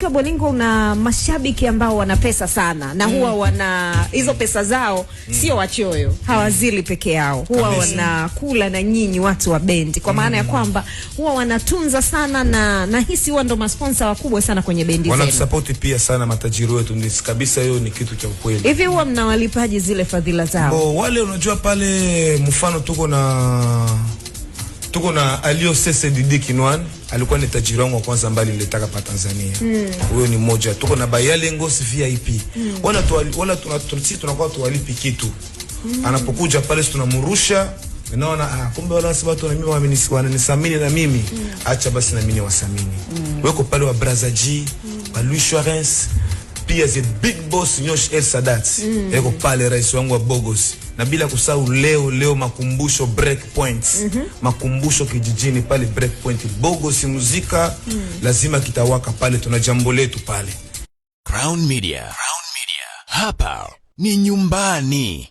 Bolingo una mashabiki ambao wana pesa sana na huwa wana hizo pesa zao sio wachoyo, hawazili peke yao, huwa wanakula na nyinyi watu wa bendi, kwa maana ya kwamba huwa wanatunza sana na hisi huwa ndo masponsa wakubwa sana kwenye bendi zenu. Wanatusupport pia sana matajiri wetu, ni kabisa, hiyo ni kitu cha ukweli. Hivi huwa mnawalipaje zile fadhila zao? Wale unajua pale mfano tuko na Alio Sese Didi Kinwan, alikuwa ni tajiri wangu wa kwanza mbali nilitaka pa Tanzania. Huyo ni mmoja. Tuko na Bayale Ngosi VIP. Tunakuwa tuwalipi kitu. Anapokuja pale tunamrusha, naona kumbe wala sababu na mimi wananisamini na mimi. Acha basi na mimi wasamini. Weko pale wa Brazaji, wa Louis Suarez, pia the big boss Nyosh El Sadat. Yeko pale rais wangu wa Bogos. Na bila kusahau leo makumbusho Breakpoints. Makumbusho kijijini pale Breakpoint. Bogos muzika lazima kitawaka pale, tuna jambo letu pale. Crown Media. Hapa ni nyumbani.